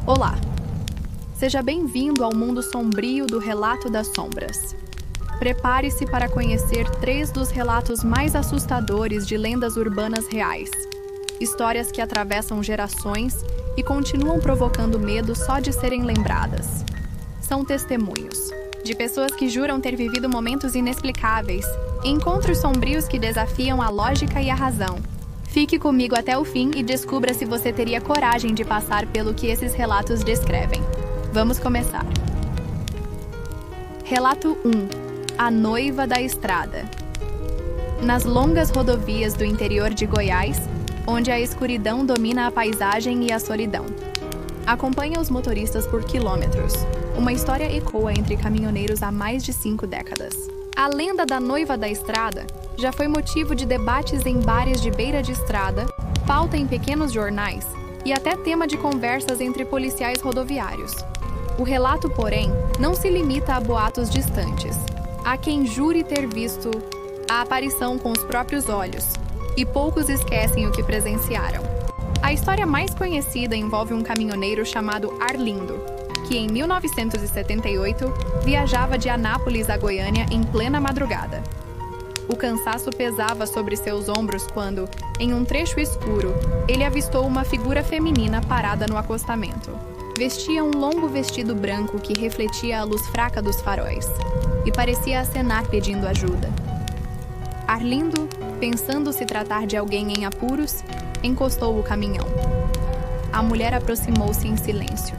Olá! Seja bem-vindo ao mundo sombrio do Relato das Sombras. Prepare-se para conhecer 3 dos relatos mais assustadores de lendas urbanas reais. Histórias que atravessam gerações e continuam provocando medo só de serem lembradas. São testemunhos de pessoas que juram ter vivido momentos inexplicáveis, encontros sombrios que desafiam a lógica e a razão. Fique comigo até o fim e descubra se você teria coragem de passar pelo que esses relatos descrevem. Vamos começar. Relato 1. A Noiva da Estrada. Nas longas rodovias do interior de Goiás, onde a escuridão domina a paisagem e a solidão. Acompanha os motoristas por quilômetros. Uma história ecoa entre caminhoneiros há mais de 5 décadas. A lenda da Noiva da Estrada já foi motivo de debates em bares de beira de estrada, pauta em pequenos jornais e até tema de conversas entre policiais rodoviários. O relato, porém, não se limita a boatos distantes. Há quem jure ter visto a aparição com os próprios olhos, e poucos esquecem o que presenciaram. A história mais conhecida envolve um caminhoneiro chamado Arlindo, que em 1978 viajava de Anápolis a Goiânia em plena madrugada. O cansaço pesava sobre seus ombros quando, em um trecho escuro, ele avistou uma figura feminina parada no acostamento. Vestia um longo vestido branco que refletia a luz fraca dos faróis, e parecia acenar pedindo ajuda. Arlindo, pensando se tratar de alguém em apuros, encostou o caminhão. A mulher aproximou-se em silêncio.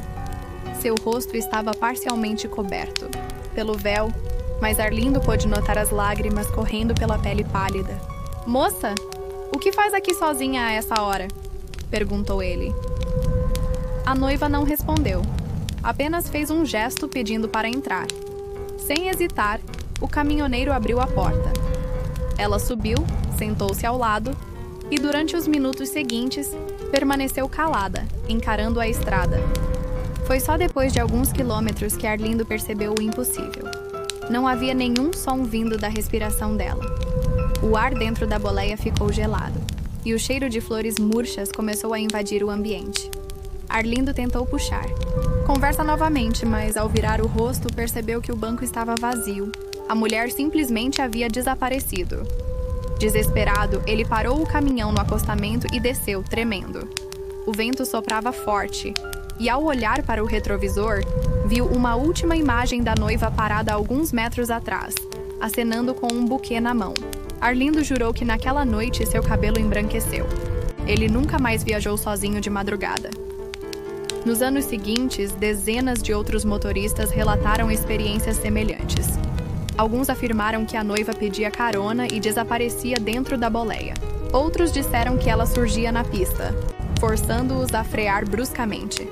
Seu rosto estava parcialmente coberto pelo véu, mas Arlindo pôde notar as lágrimas correndo pela pele pálida. "Moça, o que faz aqui sozinha a essa hora?" perguntou ele. A noiva não respondeu, apenas fez um gesto pedindo para entrar. Sem hesitar, o caminhoneiro abriu a porta. Ela subiu, sentou-se ao lado e, durante os minutos seguintes, permaneceu calada, encarando a estrada. Foi só depois de alguns quilômetros que Arlindo percebeu o impossível. Não havia nenhum som vindo da respiração dela. O ar dentro da boleia ficou gelado, e o cheiro de flores murchas começou a invadir o ambiente. Arlindo tentou puxar. Conversa novamente, mas ao virar o rosto percebeu que o banco estava vazio. A mulher simplesmente havia desaparecido. Desesperado, ele parou o caminhão no acostamento e desceu, tremendo. O vento soprava forte, e ao olhar para o retrovisor, viu uma última imagem da noiva parada a alguns metros atrás, acenando com um buquê na mão. Arlindo jurou que naquela noite seu cabelo embranqueceu. Ele nunca mais viajou sozinho de madrugada. Nos anos seguintes, dezenas de outros motoristas relataram experiências semelhantes. Alguns afirmaram que a noiva pedia carona e desaparecia dentro da boleia. Outros disseram que ela surgia na pista, forçando-os a frear bruscamente.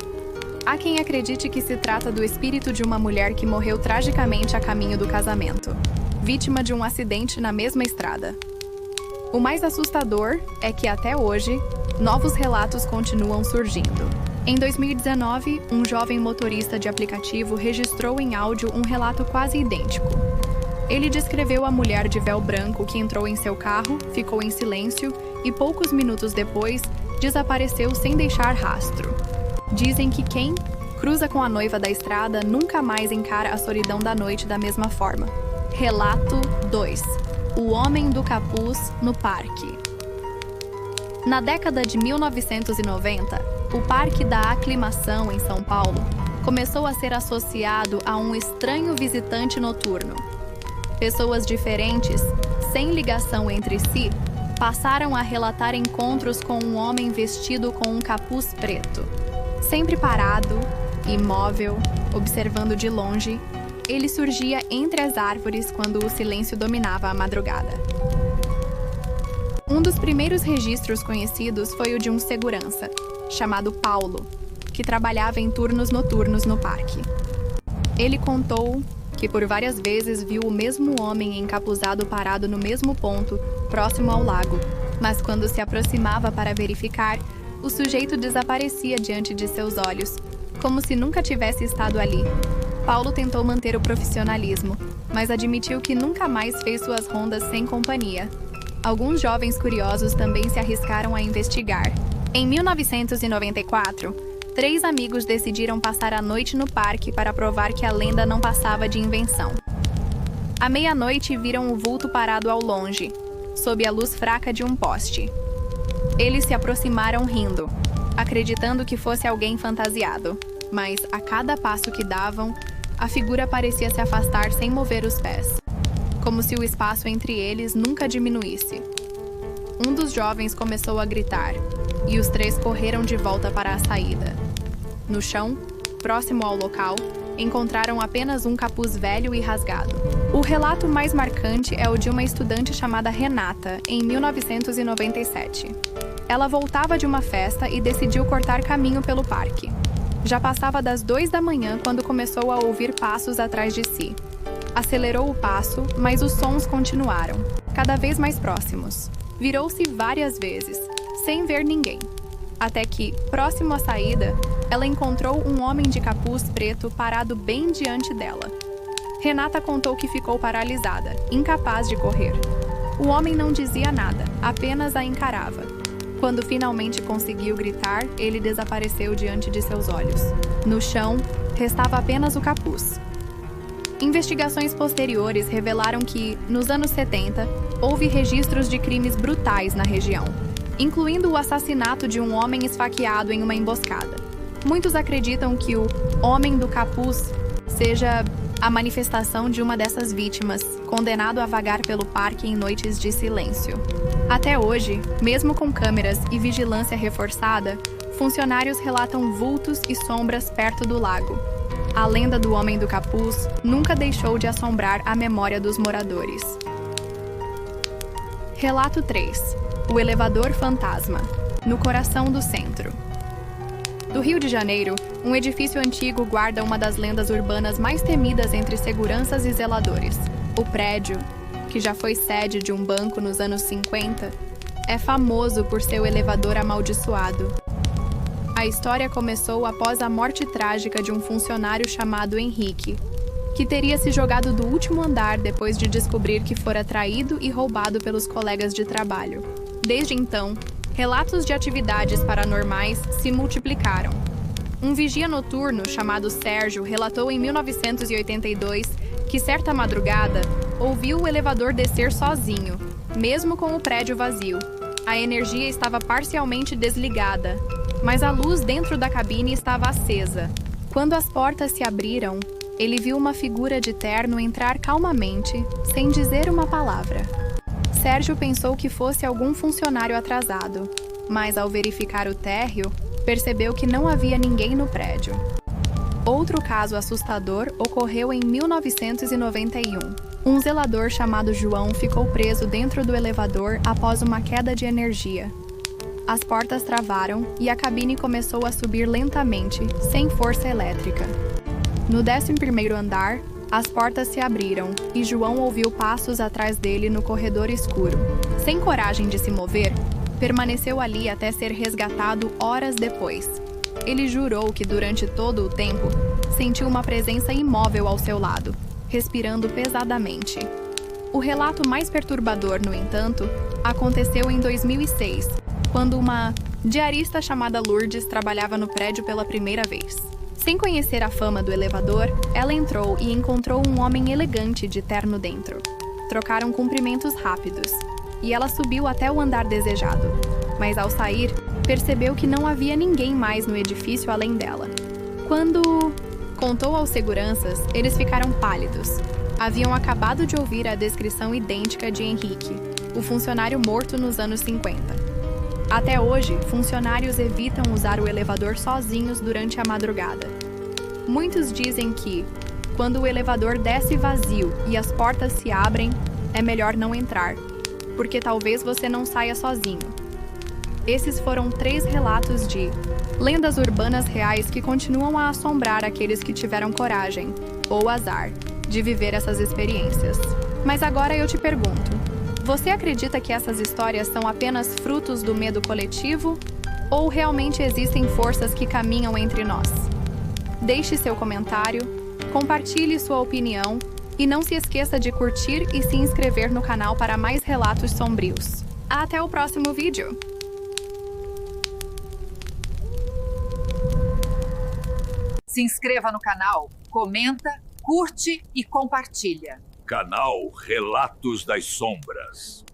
Há quem acredite que se trata do espírito de uma mulher que morreu tragicamente a caminho do casamento, vítima de um acidente na mesma estrada. O mais assustador é que, até hoje, novos relatos continuam surgindo. Em 2019, um jovem motorista de aplicativo registrou em áudio um relato quase idêntico. Ele descreveu a mulher de véu branco que entrou em seu carro, ficou em silêncio e, poucos minutos depois, desapareceu sem deixar rastro. Dizem que quem cruza com a noiva da estrada nunca mais encara a solidão da noite da mesma forma. Relato 2. O Homem do Capuz no Parque. Na década de 1990, o Parque da Aclimação, em São Paulo, começou a ser associado a um estranho visitante noturno. Pessoas diferentes, sem ligação entre si, passaram a relatar encontros com um homem vestido com um capuz preto. Sempre parado, imóvel, observando de longe, ele surgia entre as árvores quando o silêncio dominava a madrugada. Um dos primeiros registros conhecidos foi o de um segurança, chamado Paulo, que trabalhava em turnos noturnos no parque. Ele contou que por várias vezes viu o mesmo homem encapuzado parado no mesmo ponto, próximo ao lago, mas quando se aproximava para verificar, o sujeito desaparecia diante de seus olhos, como se nunca tivesse estado ali. Paulo tentou manter o profissionalismo, mas admitiu que nunca mais fez suas rondas sem companhia. Alguns jovens curiosos também se arriscaram a investigar. Em 1994, 3 amigos decidiram passar a noite no parque para provar que a lenda não passava de invenção. À meia-noite, viram o vulto parado ao longe, sob a luz fraca de um poste. Eles se aproximaram rindo, acreditando que fosse alguém fantasiado, mas a cada passo que davam, a figura parecia se afastar sem mover os pés, como se o espaço entre eles nunca diminuísse. Um dos jovens começou a gritar, e os 3 correram de volta para a saída. No chão, próximo ao local, encontraram apenas um capuz velho e rasgado. O relato mais marcante é o de uma estudante chamada Renata, em 1997. Ela voltava de uma festa e decidiu cortar caminho pelo parque. Já passava das 2 da manhã quando começou a ouvir passos atrás de si. Acelerou o passo, mas os sons continuaram, cada vez mais próximos. Virou-se várias vezes, sem ver ninguém. Até que, próximo à saída, ela encontrou um homem de capuz preto parado bem diante dela. Renata contou que ficou paralisada, incapaz de correr. O homem não dizia nada, apenas a encarava. Quando finalmente conseguiu gritar, ele desapareceu diante de seus olhos. No chão, restava apenas o capuz. Investigações posteriores revelaram que, nos anos 70, houve registros de crimes brutais na região, incluindo o assassinato de um homem esfaqueado em uma emboscada. Muitos acreditam que o Homem do Capuz seja a manifestação de uma dessas vítimas, condenado a vagar pelo parque em noites de silêncio. Até hoje, mesmo com câmeras e vigilância reforçada, funcionários relatam vultos e sombras perto do lago. A lenda do Homem do Capuz nunca deixou de assombrar a memória dos moradores. Relato 3. O elevador fantasma, no coração do centro. Do Rio de Janeiro, um edifício antigo guarda uma das lendas urbanas mais temidas entre seguranças e zeladores. O prédio, que já foi sede de um banco nos anos 50, é famoso por seu elevador amaldiçoado. A história começou após a morte trágica de um funcionário chamado Henrique, que teria se jogado do último andar depois de descobrir que fora traído e roubado pelos colegas de trabalho. Desde então, relatos de atividades paranormais se multiplicaram. Um vigia noturno chamado Sérgio relatou em 1982 que, certa madrugada, ouviu o elevador descer sozinho, mesmo com o prédio vazio. A energia estava parcialmente desligada, mas a luz dentro da cabine estava acesa. Quando as portas se abriram, ele viu uma figura de terno entrar calmamente, sem dizer uma palavra. Sérgio pensou que fosse algum funcionário atrasado, mas ao verificar o térreo, percebeu que não havia ninguém no prédio. Outro caso assustador ocorreu em 1991. Um zelador chamado João ficou preso dentro do elevador após uma queda de energia. As portas travaram e a cabine começou a subir lentamente, sem força elétrica. No 11º andar, as portas se abriram e João ouviu passos atrás dele no corredor escuro. Sem coragem de se mover, permaneceu ali até ser resgatado horas depois. Ele jurou que durante todo o tempo sentiu uma presença imóvel ao seu lado, respirando pesadamente. O relato mais perturbador, no entanto, aconteceu em 2006, quando uma diarista chamada Lourdes trabalhava no prédio pela primeira vez. Sem conhecer a fama do elevador, ela entrou e encontrou um homem elegante de terno dentro. Trocaram cumprimentos rápidos, e ela subiu até o andar desejado. Mas ao sair, percebeu que não havia ninguém mais no edifício além dela. Quando contou aos seguranças, eles ficaram pálidos. Haviam acabado de ouvir a descrição idêntica de Henrique, o funcionário morto nos anos 50. Até hoje, funcionários evitam usar o elevador sozinhos durante a madrugada. Muitos dizem que, quando o elevador desce vazio e as portas se abrem, é melhor não entrar, porque talvez você não saia sozinho. Esses foram 3 relatos de lendas urbanas reais que continuam a assombrar aqueles que tiveram coragem, ou azar, de viver essas experiências. Mas agora eu te pergunto, você acredita que essas histórias são apenas frutos do medo coletivo? Ou realmente existem forças que caminham entre nós? Deixe seu comentário, compartilhe sua opinião e não se esqueça de curtir e se inscrever no canal para mais relatos sombrios. Até o próximo vídeo! Se inscreva no canal, comenta, curte e compartilha. Canal Relatos das Sombras.